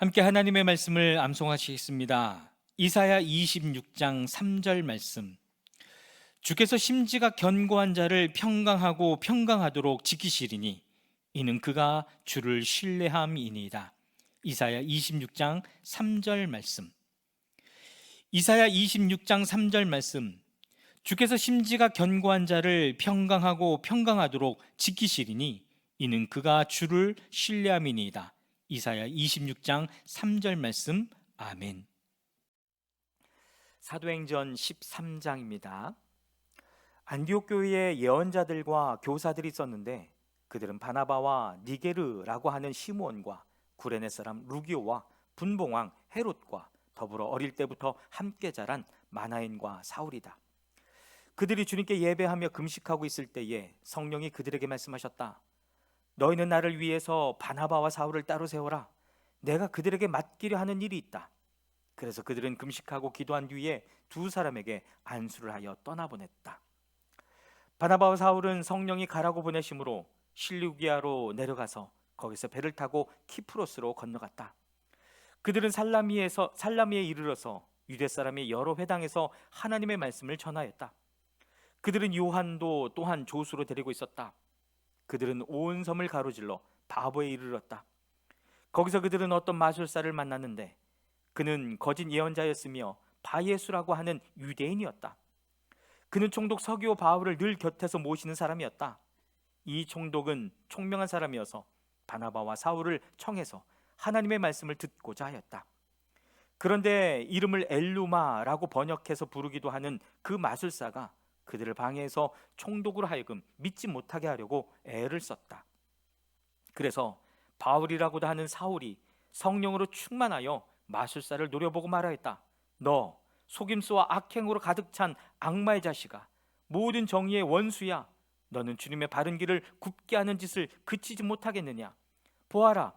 함께 하나님의 말씀을 암송하시겠습니다. 이사야 26장 3절 말씀. 주께서 심지가 견고한 자를 평강하고 평강하도록 지키시리니 이는 그가 주를 신뢰함이니이다. 이사야 26장 3절 말씀. 이사야 26장 3절 말씀. 주께서 심지가 견고한 자를 평강하고 평강하도록 지키시리니 이는 그가 주를 신뢰함이니이다. 이사야 26장 3절 말씀. 아멘. 사도행전 13장입니다. 안디옥 교회에 예언자들과 교사들이 있었는데 그들은 바나바와 니게르라고 하는 시므온과 구레네 사람 루기오와 분봉왕 헤롯과 더불어 어릴 때부터 함께 자란 마나엔과 사울이다. 그들이 주님께 예배하며 금식하고 있을 때에 성령이 그들에게 말씀하셨다. 너희는 나를 위해서 바나바와 사울을 따로 세워라. 내가 그들에게 맡기려 하는 일이 있다. 그래서 그들은 금식하고 기도한 뒤에 두 사람에게 안수를 하여 떠나보냈다. 바나바와 사울은 성령이 가라고 보내심으로 실루기아로 내려가서 거기서 배를 타고 키프로스로 건너갔다. 그들은 살라미에 이르러서 유대 사람이 여러 회당에서 하나님의 말씀을 전하였다. 그들은 요한도 또한 조수로 데리고 있었다. 그들은 온 섬을 가로질러 바보에 이르렀다. 거기서 그들은 어떤 마술사를 만났는데 그는 거짓 예언자였으며 바예수라고 하는 유대인이었다. 그는 총독 서기오 바울을 늘 곁에서 모시는 사람이었다. 이 총독은 총명한 사람이어서 바나바와 사울을 청해서 하나님의 말씀을 듣고자 하였다. 그런데 이름을 엘루마라고 번역해서 부르기도 하는 그 마술사가 그들을 방해해서 총독으로 하여금 믿지 못하게 하려고 애를 썼다. 그래서 바울이라고도 하는 사울이 성령으로 충만하여 마술사를 노려보고 말하였다. 너 속임수와 악행으로 가득 찬 악마의 자식아, 모든 정의의 원수야. 너는 주님의 바른 길을 굽게 하는 짓을 그치지 못하겠느냐. 보아라,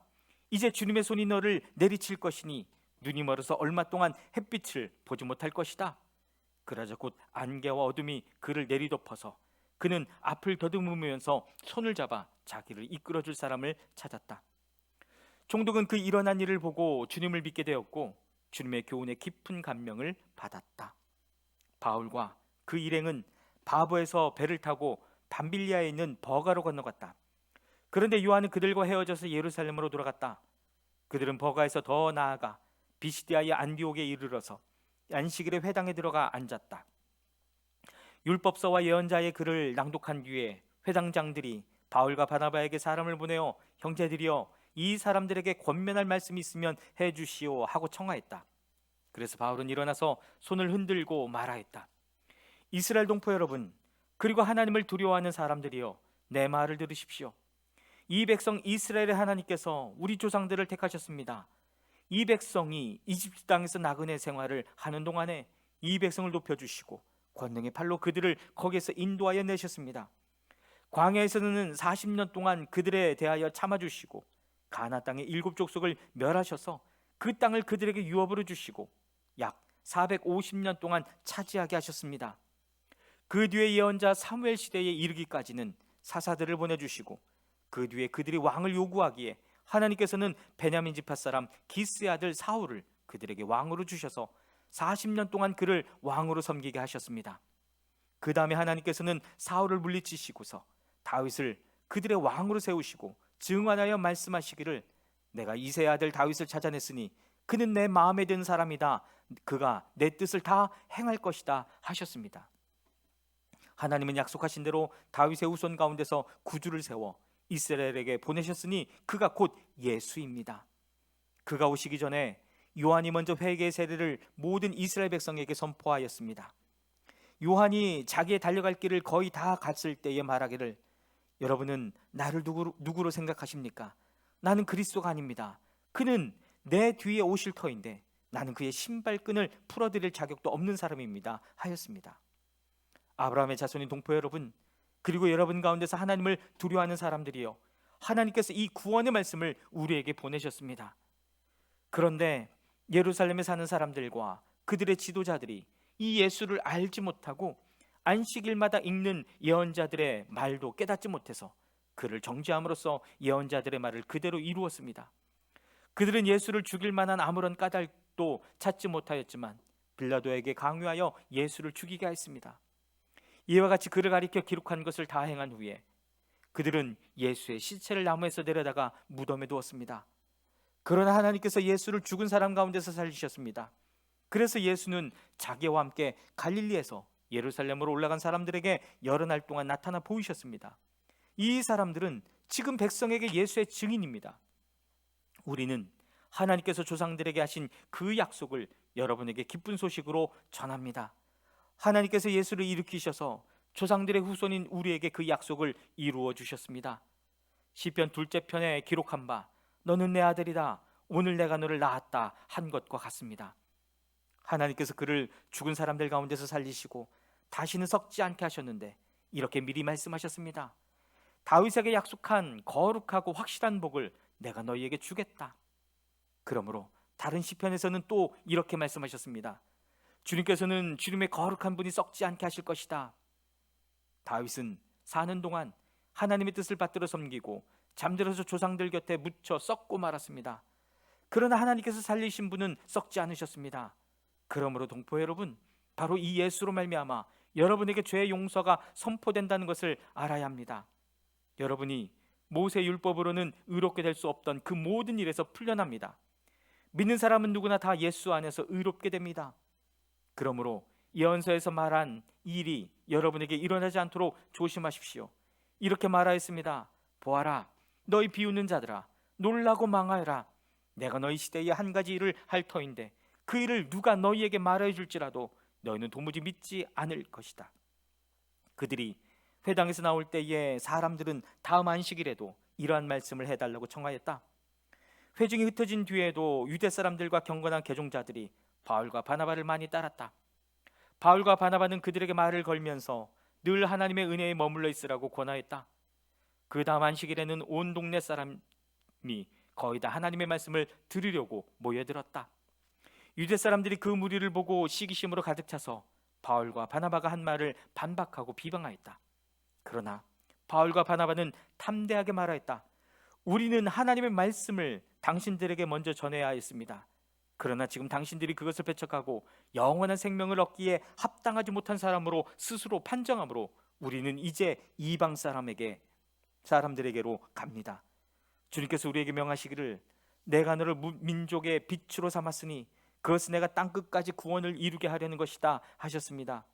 이제 주님의 손이 너를 내리칠 것이니 눈이 멀어서 얼마 동안 햇빛을 보지 못할 것이다. 그러자 곧 안개와 어둠이 그를 내리덮어서 그는 앞을 더듬으면서 손을 잡아 자기를 이끌어줄 사람을 찾았다. 총독은 그 일어난 일을 보고 주님을 믿게 되었고 주님의 교훈에 깊은 감명을 받았다. 바울과 그 일행은 바보에서 배를 타고 밤빌리아에 있는 버가로 건너갔다. 그런데 요한은 그들과 헤어져서 예루살렘으로 돌아갔다. 그들은 버가에서 더 나아가 비시디아의 안디옥에 이르러서 안식일에 회당에 들어가 앉았다. 율법서와 예언자의 글을 낭독한 뒤에 회당장들이 바울과 바나바에게 사람을 보내어 형제들이여 이 사람들에게 권면할 말씀이 있으면 해주시오 하고 청하였다. 그래서 바울은 일어나서 손을 흔들고 말하였다. 이스라엘 동포 여러분, 그리고 하나님을 두려워하는 사람들이여, 내 말을 들으십시오. 이 백성 이스라엘의 하나님께서 우리 조상들을 택하셨습니다. 이 백성이 이집트 땅에서 나그네 생활을 하는 동안에 이 백성을 높여주시고 권능의 팔로 그들을 거기에서 인도하여 내셨습니다. 광야에서는 40년 동안 그들에 대하여 참아주시고 가나 땅의 7족속을 멸하셔서 그 땅을 그들에게 유업으로 주시고 약 450년 동안 차지하게 하셨습니다. 그 뒤에 예언자 사무엘 시대에 이르기까지는 사사들을 보내주시고 그 뒤에 그들이 왕을 요구하기에 하나님께서는 베냐민 지파 사람 기스의 아들 사울을 그들에게 왕으로 주셔서 40년 동안 그를 왕으로 섬기게 하셨습니다. 그 다음에 하나님께서는 사울을 물리치시고서 다윗을 그들의 왕으로 세우시고 증언하여 말씀하시기를 내가 이새의 아들 다윗을 찾아냈으니 그는 내 마음에 드는 사람이다. 그가 내 뜻을 다 행할 것이다 하셨습니다. 하나님은 약속하신 대로 다윗의 후손 가운데서 구주를 세워 이스라엘에게 보내셨으니 그가 곧 예수입니다. 그가 오시기 전에 요한이 먼저 회개의 세례를 모든 이스라엘 백성에게 선포하였습니다. 요한이 자기의 달려갈 길을 거의 다 갔을 때에 말하기를 여러분은 나를 누구로 생각하십니까? 나는 그리스도가 아닙니다. 그는 내 뒤에 오실 터인데 나는 그의 신발끈을 풀어드릴 자격도 없는 사람입니다 하였습니다. 아브라함의 자손인 동포 여러분, 그리고 여러분 가운데서 하나님을 두려워하는 사람들이요, 하나님께서 이 구원의 말씀을 우리에게 보내셨습니다. 그런데 예루살렘에 사는 사람들과 그들의 지도자들이 이 예수를 알지 못하고 안식일마다 읽는 예언자들의 말도 깨닫지 못해서 그를 정죄함으로써 예언자들의 말을 그대로 이루었습니다. 그들은 예수를 죽일 만한 아무런 까닭도 찾지 못하였지만 빌라도에게 강요하여 예수를 죽이게 하였습니다. 이와 같이 그를 가리켜 기록한 것을 다 행한 후에 그들은 예수의 시체를 나무에서 내려다가 무덤에 두었습니다. 그러나 하나님께서 예수를 죽은 사람 가운데서 살리셨습니다. 그래서 예수는 자기와 함께 갈릴리에서 예루살렘으로 올라간 사람들에게 여러 날 동안 나타나 보이셨습니다. 이 사람들은 지금 백성에게 예수의 증인입니다. 우리는 하나님께서 조상들에게 하신 그 약속을 여러분에게 기쁜 소식으로 전합니다. 하나님께서 예수를 일으키셔서 조상들의 후손인 우리에게 그 약속을 이루어 주셨습니다. 시편 2째 편에 기록한 바 너는 내 아들이다 오늘 내가 너를 낳았다 한 것과 같습니다. 하나님께서 그를 죽은 사람들 가운데서 살리시고 다시는 썩지 않게 하셨는데 이렇게 미리 말씀하셨습니다. 다윗에게 약속한 거룩하고 확실한 복을 내가 너희에게 주겠다. 그러므로 다른 시편에서는 또 이렇게 말씀하셨습니다. 주님께서는 주님의 거룩한 분이 썩지 않게 하실 것이다. 다윗은 사는 동안 하나님의 뜻을 받들어 섬기고 잠들어서 조상들 곁에 묻혀 썩고 말았습니다. 그러나 하나님께서 살리신 분은 썩지 않으셨습니다. 그러므로 동포 여러분, 바로 이 예수로 말미암아 여러분에게 죄의 용서가 선포된다는 것을 알아야 합니다. 여러분이 모세 율법으로는 의롭게 될 수 없던 그 모든 일에서 풀려납니다. 믿는 사람은 누구나 다 예수 안에서 의롭게 됩니다. 그러므로 예언서에서 말한 일이 여러분에게 일어나지 않도록 조심하십시오. 이렇게 말하였습니다. 보아라, 너희 비웃는 자들아, 놀라고 망하여라. 내가 너희 시대에 한 가지 일을 할 터인데 그 일을 누가 너희에게 말해 줄지라도 너희는 도무지 믿지 않을 것이다. 그들이 회당에서 나올 때에 사람들은 다음 안식일에도 이러한 말씀을 해달라고 청하였다. 회중이 흩어진 뒤에도 유대 사람들과 경건한 개종자들이 바울과 바나바를 많이 따랐다. 바울과 바나바는 그들에게 말을 걸면서 늘 하나님의 은혜에 머물러 있으라고 권하였다. 그 다음 안식일에는 온 동네 사람이 거의 다 하나님의 말씀을 들으려고 모여들었다. 유대 사람들이 그 무리를 보고 시기심으로 가득 차서 바울과 바나바가 한 말을 반박하고 비방하였다. 그러나 바울과 바나바는 담대하게 말하였다. 우리는 하나님의 말씀을 당신들에게 먼저 전해야 했습니다. 그러나 지금 당신들이 그것을 배척하고 영원한 생명을 얻기에 합당하지 못한 사람으로 스스로 판정함으로 우리는 이제 이방 사람들에게로 갑니다. 주님께서 우리에게 명하시기를 내가 너를 민족의 빛으로 삼았으니 그것은 내가 땅끝까지 구원을 이루게 하려는 것이다 하셨습니다.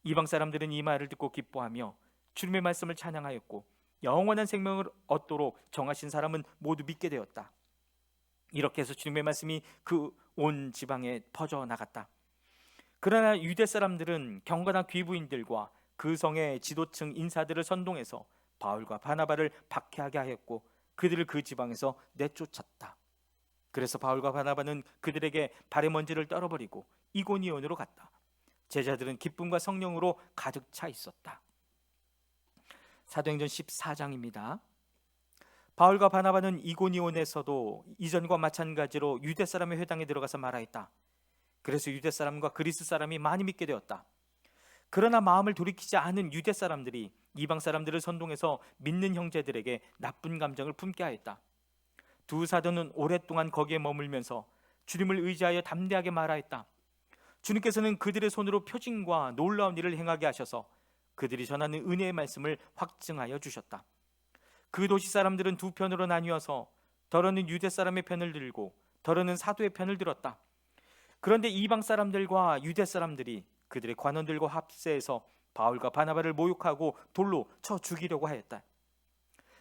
이방 사람들은 이 말을 듣고 기뻐하며 주님의 말씀을 찬양하였고 영원한 생명을 얻도록 정하신 사람은 모두 믿게 되었다. 이렇게 해서 주님의 말씀이 그 온 지방에 퍼져나갔다. 그러나 유대 사람들은 경건한 귀부인들과 그 성의 지도층 인사들을 선동해서 바울과 바나바를 박해하게 하였고 그들을 그 지방에서 내쫓았다. 그래서 바울과 바나바는 그들에게 발의 먼지를 떨어버리고 이고니온으로 갔다. 제자들은 기쁨과 성령으로 가득 차 있었다. 사도행전 14장입니다. 바울과 바나바는 이고니온에서도 이전과 마찬가지로 유대 사람의 회당에 들어가서 말하였다. 그래서 유대 사람과 그리스 사람이 많이 믿게 되었다. 그러나 마음을 돌이키지 않은 유대 사람들이 이방 사람들을 선동해서 믿는 형제들에게 나쁜 감정을 품게 하였다. 두 사도는 오랫동안 거기에 머물면서 주님을 의지하여 담대하게 말하였다. 주님께서는 그들의 손으로 표징과 놀라운 일을 행하게 하셔서 그들이 전하는 은혜의 말씀을 확증하여 주셨다. 그 도시 사람들은 두 편으로 나뉘어서 더러는 유대 사람의 편을 들고 더러는 사도의 편을 들었다. 그런데 이방 사람들과 유대 사람들이 그들의 관원들과 합세해서 바울과 바나바를 모욕하고 돌로 쳐 죽이려고 하였다.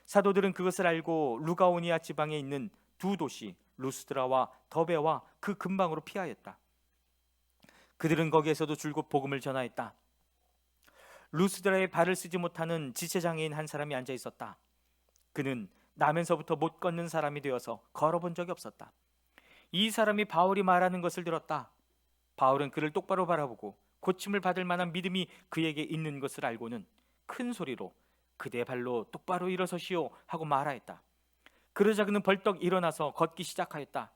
사도들은 그것을 알고 루가오니아 지방에 있는 두 도시 루스드라와 더베와 그 근방으로 피하였다. 그들은 거기에서도 줄곧 복음을 전하였다. 루스드라에 발을 쓰지 못하는 지체장애인 한 사람이 앉아 있었다. 그는 나면서부터 못 걷는 사람이 되어서 걸어본 적이 없었다. 이 사람이 바울이 말하는 것을 들었다. 바울은 그를 똑바로 바라보고 고침을 받을 만한 믿음이 그에게 있는 것을 알고는 큰 소리로 그대 발로 똑바로 일어서시오 하고 말하였다. 그러자 그는 벌떡 일어나서 걷기 시작하였다.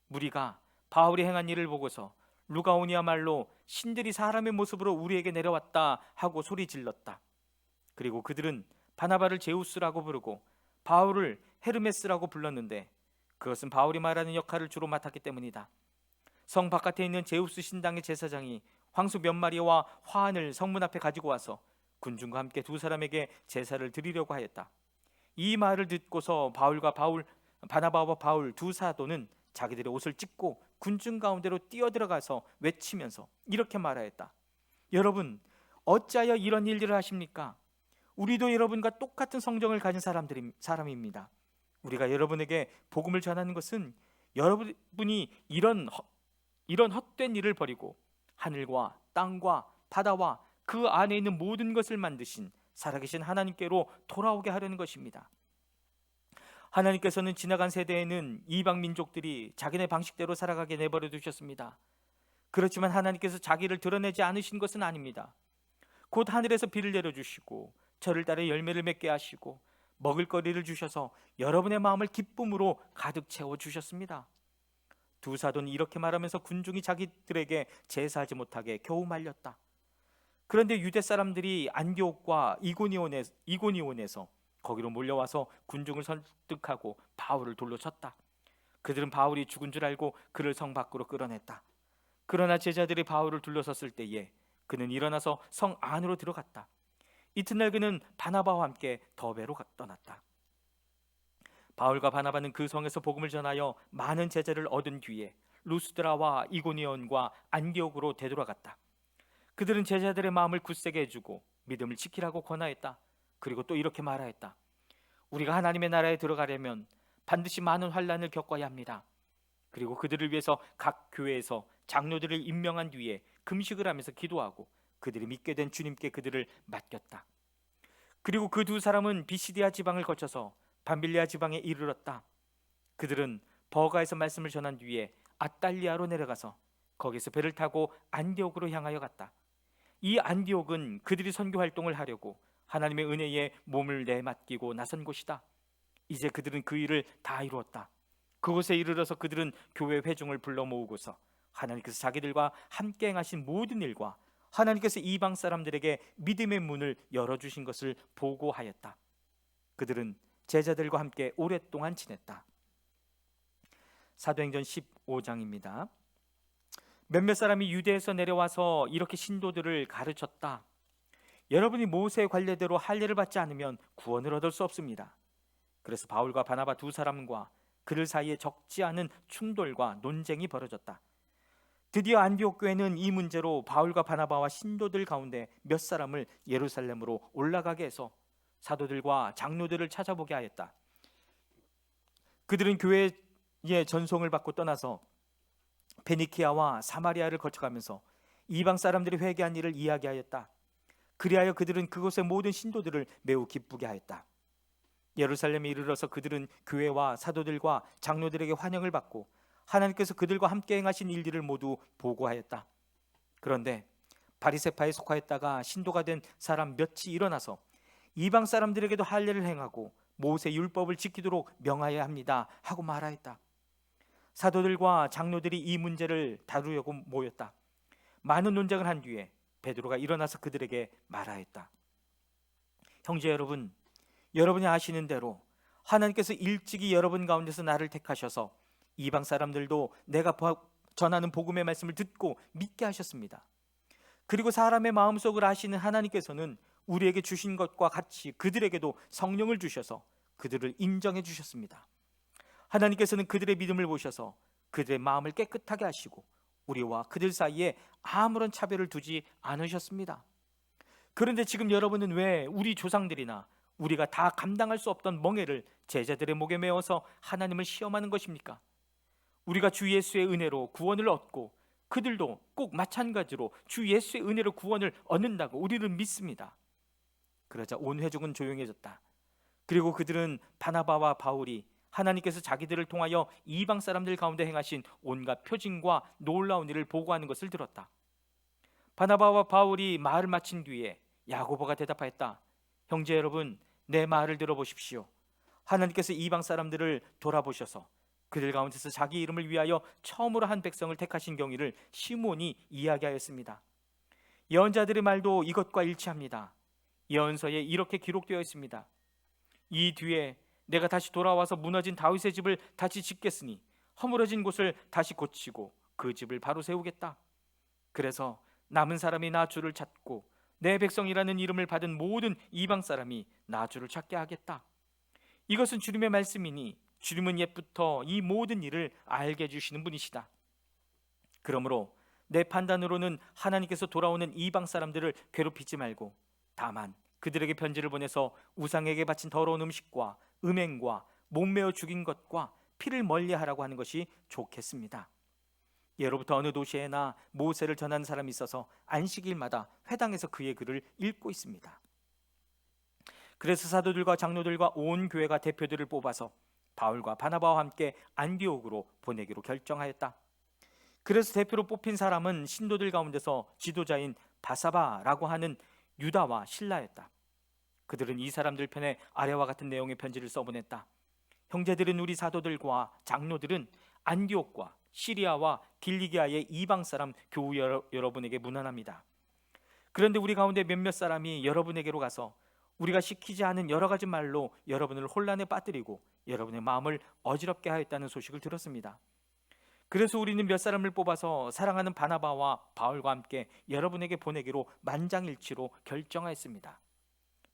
무리가 바울이 행한 일을 보고서 루가오니아 말로 신들이 사람의 모습으로 우리에게 내려왔다 하고 소리 질렀다. 그리고 그들은 바나바를 제우스라고 부르고 바울을 헤르메스라고 불렀는데 그것은 바울이 말하는 역할을 주로 맡았기 때문이다. 성 바깥에 있는 제우스 신당의 제사장이 황소 몇 마리와 화환을 성문 앞에 가지고 와서 군중과 함께 두 사람에게 제사를 드리려고 하였다. 이 말을 듣고서 바나바와 바울 두 사도는 자기들의 옷을 찢고 군중 가운데로 뛰어들어가서 외치면서 이렇게 말하였다. 여러분, 어찌하여 이런 일들을 하십니까? 우리도 여러분과 똑같은 성정을 가진 사람입니다. 우리가 여러분에게 복음을 전하는 것은 여러분이 이런 헛된 일을 버리고 하늘과 땅과 바다와 그 안에 있는 모든 것을 만드신 살아계신 하나님께로 돌아오게 하려는 것입니다. 하나님께서는 지나간 세대에는 이방 민족들이 자기네 방식대로 살아가게 내버려 두셨습니다. 그렇지만 하나님께서 자기를 드러내지 않으신 것은 아닙니다. 곧 하늘에서 비를 내려주시고 저를 따라 열매를 맺게 하시고 먹을거리를 주셔서 여러분의 마음을 기쁨으로 가득 채워주셨습니다. 두 사도는 이렇게 말하면서 군중이 자기들에게 제사하지 못하게 겨우 말렸다. 그런데 유대 사람들이 안디옥과 이고니온에서 거기로 몰려와서 군중을 설득하고 바울을 돌로 쳤다. 그들은 바울이 죽은 줄 알고 그를 성 밖으로 끌어냈다. 그러나 제자들이 바울을 둘러섰을 때에 그는 일어나서 성 안으로 들어갔다. 이튿날 그는 바나바와 함께 더베로 떠났다. 바울과 바나바는 그 성에서 복음을 전하여 많은 제자를 얻은 뒤에 루스드라와 이고니온과 안디옥으로 되돌아갔다. 그들은 제자들의 마음을 굳세게 해주고 믿음을 지키라고 권하였다. 그리고 또 이렇게 말하였다. 우리가 하나님의 나라에 들어가려면 반드시 많은 환난을 겪어야 합니다. 그리고 그들을 위해서 각 교회에서 장로들을 임명한 뒤에 금식을 하면서 기도하고 그들이 믿게 된 주님께 그들을 맡겼다. 그리고 그 두 사람은 비시디아 지방을 거쳐서 밤빌리아 지방에 이르렀다. 그들은 버가에서 말씀을 전한 뒤에 아탈리아로 내려가서 거기서 배를 타고 안디옥으로 향하여 갔다. 이 안디옥은 그들이 선교 활동을 하려고 하나님의 은혜에 몸을 내맡기고 나선 곳이다. 이제 그들은 그 일을 다 이루었다. 그곳에 이르러서 그들은 교회 회중을 불러 모으고서 하나님께서 자기들과 함께 행하신 모든 일과 하나님께서 이방 사람들에게 믿음의 문을 열어주신 것을 보고하였다. 그들은 제자들과 함께 오랫동안 지냈다. 사도행전 15장입니다. 몇몇 사람이 유대에서 내려와서 이렇게 신도들을 가르쳤다. 여러분이 모세의 관례대로 할례를 받지 않으면 구원을 얻을 수 없습니다. 그래서 바울과 바나바 두 사람과 그들 사이에 적지 않은 충돌과 논쟁이 벌어졌다. 드디어 안디옥 교회는 이 문제로 바울과 바나바와 신도들 가운데 몇 사람을 예루살렘으로 올라가게 해서 사도들과 장로들을 찾아보게 하였다. 그들은 교회의 전송을 받고 떠나서 베니키아와 사마리아를 거쳐가면서 이방 사람들이 회개한 일을 이야기하였다. 그리하여 그들은 그곳의 모든 신도들을 매우 기쁘게 하였다. 예루살렘에 이르러서 그들은 교회와 사도들과 장로들에게 환영을 받고 하나님께서 그들과 함께 행하신 일들을 모두 보고하였다. 그런데 바리새파에 속하였다가 신도가 된 사람 몇이 일어나서 이방 사람들에게도 할례를 행하고 모세 율법을 지키도록 명하여야 합니다 하고 말하였다. 사도들과 장로들이 이 문제를 다루려고 모였다. 많은 논쟁을 한 뒤에 베드로가 일어나서 그들에게 말하였다. 형제 여러분, 여러분이 아시는 대로 하나님께서 일찍이 여러분 가운데서 나를 택하셔서 이방 사람들도 내가 전하는 복음의 말씀을 듣고 믿게 하셨습니다. 그리고 사람의 마음속을 아시는 하나님께서는 우리에게 주신 것과 같이 그들에게도 성령을 주셔서 그들을 인정해 주셨습니다. 하나님께서는 그들의 믿음을 보셔서 그들의 마음을 깨끗하게 하시고 우리와 그들 사이에 아무런 차별을 두지 않으셨습니다. 그런데 지금 여러분은 왜 우리 조상들이나 우리가 다 감당할 수 없던 멍에를 제자들의 목에 메어서 하나님을 시험하는 것입니까? 우리가 주 예수의 은혜로 구원을 얻고 그들도 꼭 마찬가지로 주 예수의 은혜로 구원을 얻는다고 우리는 믿습니다. 그러자 온 회중은 조용해졌다. 그리고 그들은 바나바와 바울이 하나님께서 자기들을 통하여 이방 사람들 가운데 행하신 온갖 표징과 놀라운 일을 보고하는 것을 들었다. 바나바와 바울이 말을 마친 뒤에 야고보가 대답하였다. 형제 여러분, 내 말을 들어보십시오. 하나님께서 이방 사람들을 돌아보셔서 그들 가운데서 자기 이름을 위하여 처음으로 한 백성을 택하신 경위를 시몬이 이야기하였습니다. 예언자들의 말도 이것과 일치합니다. 예언서에 이렇게 기록되어 있습니다. 이 뒤에 내가 다시 돌아와서 무너진 다윗의 집을 다시 짓겠으니 허물어진 곳을 다시 고치고 그 집을 바로 세우겠다. 그래서 남은 사람이 나 주를 찾고 내 백성이라는 이름을 받은 모든 이방 사람이 나 주를 찾게 하겠다. 이것은 주님의 말씀이니 주님은 옛부터 이 모든 일을 알게 해주시는 분이시다. 그러므로 내 판단으로는 하나님께서 돌아오는 이방 사람들을 괴롭히지 말고 다만 그들에게 편지를 보내서 우상에게 바친 더러운 음식과 음행과 목매어 죽인 것과 피를 멀리하라고 하는 것이 좋겠습니다. 예로부터 어느 도시에나 모세를 전하는 사람이 있어서 안식일마다 회당에서 그의 글을 읽고 있습니다. 그래서 사도들과 장로들과 온 교회가 대표들을 뽑아서 바울과 바나바와 함께 안디옥으로 보내기로 결정하였다. 그래서 대표로 뽑힌 사람은 신도들 가운데서 지도자인 바사바라고 하는 유다와 실라였다. 그들은 이 사람들 편에 아래와 같은 내용의 편지를 써보냈다. 형제들은 우리 사도들과 장로들은 안디옥과 시리아와 길리기아의 이방 사람 교우 여러분에게 문안합니다. 그런데 우리 가운데 몇몇 사람이 여러분에게로 가서 우리가 시키지 않은 여러 가지 말로 여러분을 혼란에 빠뜨리고 여러분의 마음을 어지럽게 하였다는 소식을 들었습니다. 그래서 우리는 몇 사람을 뽑아서 사랑하는 바나바와 바울과 함께 여러분에게 보내기로 만장일치로 결정하였습니다.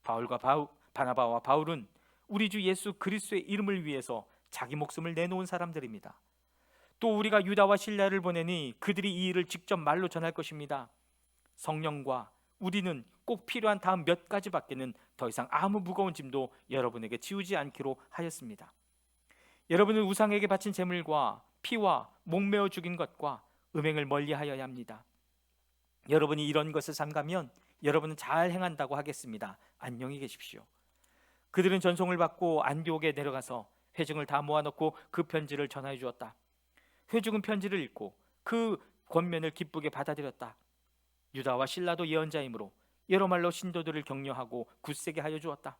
바울과 바나바와 바울은 우리 주 예수 그리스도의 이름을 위해서 자기 목숨을 내놓은 사람들입니다. 또 우리가 유다와 실라를 보내니 그들이 이 일을 직접 말로 전할 것입니다. 성령과 우리는 꼭 필요한 다음 몇 가지밖에는 더 이상 아무 무거운 짐도 여러분에게 지우지 않기로 하였습니다. 여러분은 우상에게 바친 제물과 피와 목매어 죽인 것과 음행을 멀리하여야 합니다. 여러분이 이런 것을 삼가면 여러분은 잘 행한다고 하겠습니다. 안녕히 계십시오. 그들은 전송을 받고 안디옥에 내려가서 회중을 다 모아놓고 그 편지를 전하여 주었다. 회중은 편지를 읽고 그 권면을 기쁘게 받아들였다. 유다와 실라도 예언자이므로 여러 말로 신도들을 격려하고 굳세게 하여 주었다.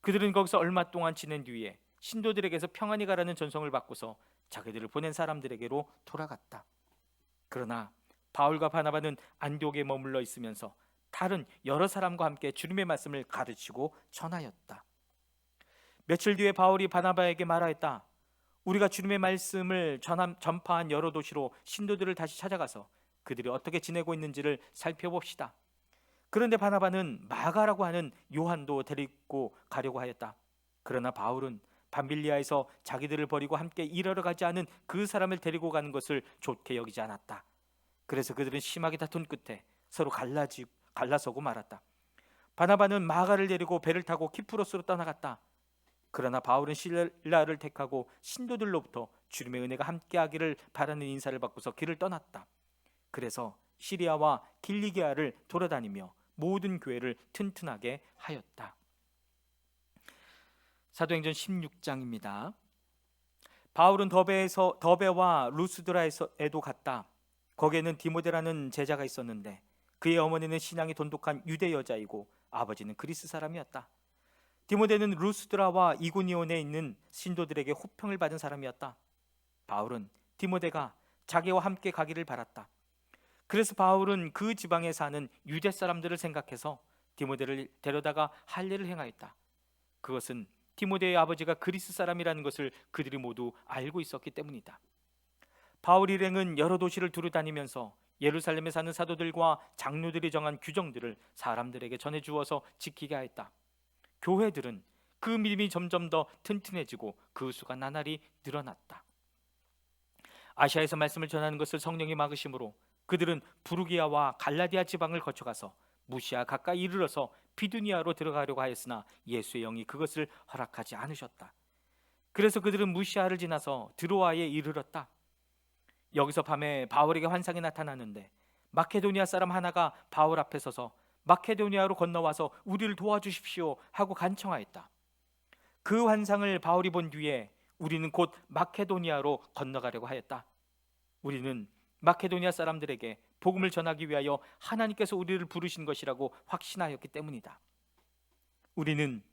그들은 거기서 얼마 동안 지낸 뒤에 신도들에게서 평안히 가라는 전송을 받고서 자기들을 보낸 사람들에게로 돌아갔다. 그러나 바울과 바나바는 안디옥에 머물러 있으면서 다른 여러 사람과 함께 주님의 말씀을 가르치고 전하였다. 며칠 뒤에 바울이 바나바에게 말하였다. 우리가 주님의 말씀을 전파한 여러 도시로 신도들을 다시 찾아가서 그들이 어떻게 지내고 있는지를 살펴봅시다. 그런데 바나바는 마가라고 하는 요한도 데리고 가려고 하였다. 그러나 바울은 밤빌리아에서 자기들을 버리고 함께 일하러 가지 않은 그 사람을 데리고 가는 것을 좋게 여기지 않았다. 그래서 그들은 심하게 다툰 끝에 서로 갈라서고 말았다. 바나바는 마가를 데리고 배를 타고 키프로스로 떠나갔다. 그러나 바울은 실라를 택하고 신도들로부터 주님의 은혜가 함께하기를 바라는 인사를 받고서 길을 떠났다. 그래서 시리아와 길리기아를 돌아다니며 모든 교회를 튼튼하게 하였다. 사도행전 16장입니다. 바울은 더베와 루스드라에도 갔다. 거기에는 디모데라는 제자가 있었는데 그의 어머니는 신앙이 돈독한 유대 여자이고 아버지는 그리스 사람이었다. 디모데는 루스드라와 이고니온에 있는 신도들에게 호평을 받은 사람이었다. 바울은 디모데가 자기와 함께 가기를 바랐다. 그래서 바울은 그 지방에 사는 유대 사람들을 생각해서 디모데를 데려다가 할례를 행하였다. 그것은 디모데의 아버지가 그리스 사람이라는 것을 그들이 모두 알고 있었기 때문이다. 바울 일행은 여러 도시를 두루 다니면서 예루살렘에 사는 사도들과 장로들이 정한 규정들을 사람들에게 전해 주어서 지키게 하였다. 교회들은 그 믿음이 점점 더 튼튼해지고 그 수가 나날이 늘어났다. 아시아에서 말씀을 전하는 것을 성령이 막으심으로 그들은 부르기아와 갈라디아 지방을 거쳐가서 무시아 가까이 이르러서 비두니아로 들어가려고 하였으나 예수의 영이 그것을 허락하지 않으셨다. 그래서 그들은 무시아를 지나서 드로아에 이르렀다. 여기서 밤에 바울에게 환상이 나타났는데 마케도니아 사람 하나가 바울 앞에 서서 마케도니아로 건너와서 우리를 도와주십시오 하고 간청하였다. 그 환상을 바울이 본 뒤에 우리는 곧 마케도니아로 건너가려고 하였다. 우리는 마케도니아 사람들에게 복음을 전하기 위하여 하나님께서 우리를 부르신 것이라고 확신하였기 때문이다. 우리는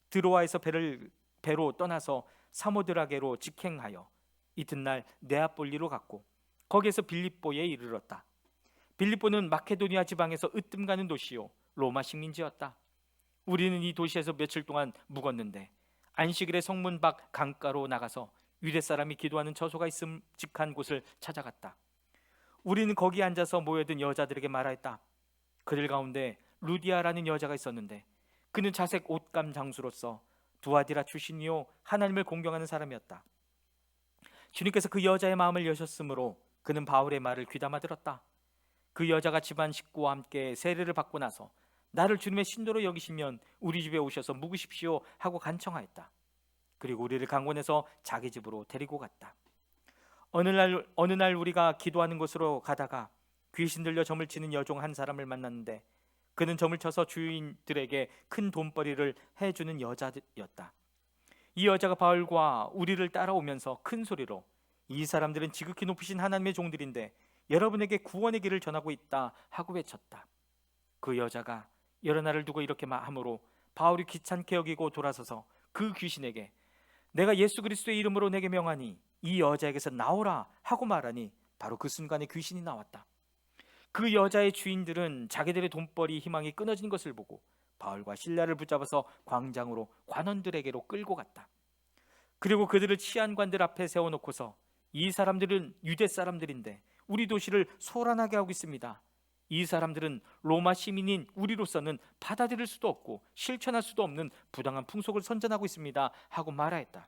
드로아에서 배로 떠나서 사모드라게로 직행하여 이튿날 네아폴리로 갔고 거기에서 빌립보에 이르렀다. 빌립보는 마케도니아 지방에서 으뜸 가는 도시요 로마 식민지였다. 우리는 이 도시에서 며칠 동안 묵었는데 안식일에 성문 밖 강가로 나가서 유대 사람이 기도하는 처소가 있음직한 곳을 찾아갔다. 우리는 거기 앉아서 모여든 여자들에게 말하였다. 그들 가운데 루디아라는 여자가 있었는데 그는 자색 옷감 장수로서 두아디라 출신이요 하나님을 공경하는 사람이었다. 주님께서 그 여자의 마음을 여셨으므로 그는 바울의 말을 귀담아 들었다. 그 여자가 집안 식구와 함께 세례를 받고 나서 나를 주님의 신도로 여기시면 우리 집에 오셔서 묵으십시오 하고 간청하였다. 그리고 우리를 강권해서 자기 집으로 데리고 갔다. 어느 날 우리가 기도하는 곳으로 가다가 귀신 들려 점을 치는 여종 한 사람을 만났는데 그는 점을 쳐서 주인들에게 큰 돈벌이를 해주는 여자였다. 이 여자가 바울과 우리를 따라오면서 큰 소리로 이 사람들은 지극히 높으신 하나님의 종들인데 여러분에게 구원의 길을 전하고 있다 하고 외쳤다. 그 여자가 여러 날을 두고 이렇게 말하므로 바울이 귀찮게 여기고 돌아서서 그 귀신에게 내가 예수 그리스도의 이름으로 내게 명하니 이 여자에게서 나오라 하고 말하니 바로 그 순간에 귀신이 나왔다. 그 여자의 주인들은 자기들의 돈벌이 희망이 끊어진 것을 보고 바울과 실라를 붙잡아서 광장으로 관원들에게로 끌고 갔다. 그리고 그들을 치안관들 앞에 세워놓고서 이 사람들은 유대 사람들인데 우리 도시를 소란하게 하고 있습니다. 이 사람들은 로마 시민인 우리로서는 받아들일 수도 없고 실천할 수도 없는 부당한 풍속을 선전하고 있습니다 하고 말하였다.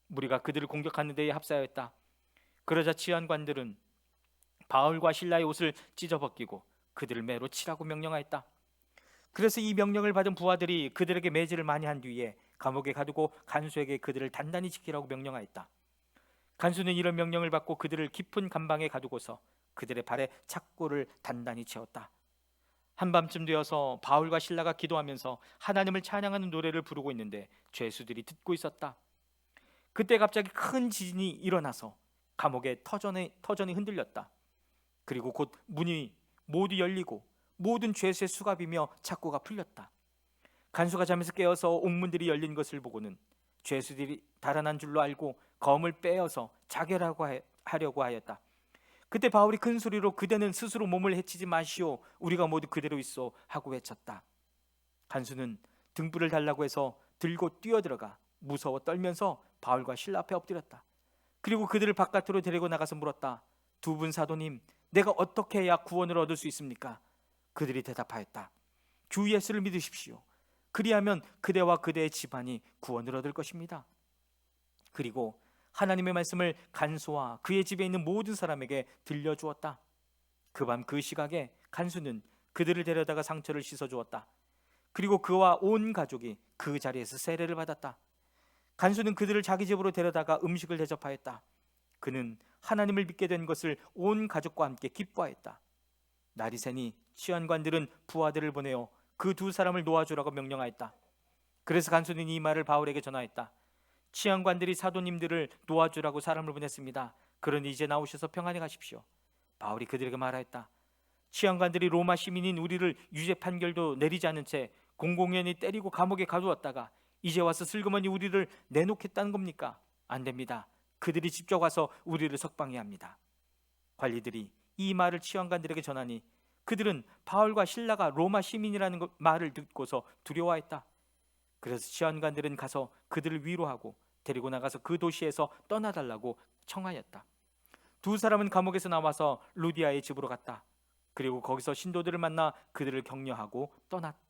우리가 그들을 공격하는 데에 합사하였다. 그러자 치안관들은 바울과 실라의 옷을 찢어벗기고 그들을 매로 치라고 명령하였다. 그래서 이 명령을 받은 부하들이 그들에게 매질을 많이 한 뒤에 감옥에 가두고 간수에게 그들을 단단히 지키라고 명령하였다. 간수는 이런 명령을 받고 그들을 깊은 감방에 가두고서 그들의 발에 착고를 단단히 채웠다. 한밤쯤 되어서 바울과 실라가 기도하면서 하나님을 찬양하는 노래를 부르고 있는데 죄수들이 듣고 있었다. 그때 갑자기 큰 지진이 일어나서 감옥의 터전이 흔들렸다. 그리고 곧 문이 모두 열리고 모든 죄수의 수갑이며 착고가 풀렸다. 간수가 잠에서 깨어서 옥문들이 열린 것을 보고는 죄수들이 달아난 줄로 알고 검을 빼어서 자결하려고 하였다. 그때 바울이 큰 소리로 그대는 스스로 몸을 해치지 마시오 우리가 모두 그대로 있어 하고 외쳤다. 간수는 등불을 달라고 해서 들고 뛰어들어가 무서워 떨면서 바울과 실라 앞에 엎드렸다. 그리고 그들을 바깥으로 데리고 나가서 물었다. 두 분 사도님, 내가 어떻게 해야 구원을 얻을 수 있습니까? 그들이 대답하였다. 주 예수를 믿으십시오. 그리하면 그대와 그대의 집안이 구원을 얻을 것입니다. 그리고 하나님의 말씀을 간수와 그의 집에 있는 모든 사람에게 들려주었다. 그 밤 그 시각에 간수는 그들을 데려다가 상처를 씻어주었다. 그리고 그와 온 가족이 그 자리에서 세례를 받았다. 간수는 그들을 자기 집으로 데려다가 음식을 대접하였다. 그는 하나님을 믿게 된 것을 온 가족과 함께 기뻐하였다. 날이 새니 치안관들은 부하들을 보내어 그 두 사람을 놓아주라고 명령하였다. 그래서 간수는 이 말을 바울에게 전하였다. 치안관들이 사도님들을 놓아주라고 사람을 보냈습니다. 그러니 이제 나오셔서 평안히 가십시오. 바울이 그들에게 말하였다. 치안관들이 로마 시민인 우리를 유죄 판결도 내리지 않은 채 공공연히 때리고 감옥에 가두었다가 이제 와서 슬그머니 우리를 내놓겠다는 겁니까? 안 됩니다. 그들이 직접 와서 우리를 석방해야 합니다. 관리들이 이 말을 치안관들에게 전하니 그들은 바울과 실라가 로마 시민이라는 말을 듣고서 두려워했다. 그래서 치안관들은 가서 그들을 위로하고 데리고 나가서 그 도시에서 떠나달라고 청하였다. 두 사람은 감옥에서 나와서 루디아의 집으로 갔다. 그리고 거기서 신도들을 만나 그들을 격려하고 떠났다.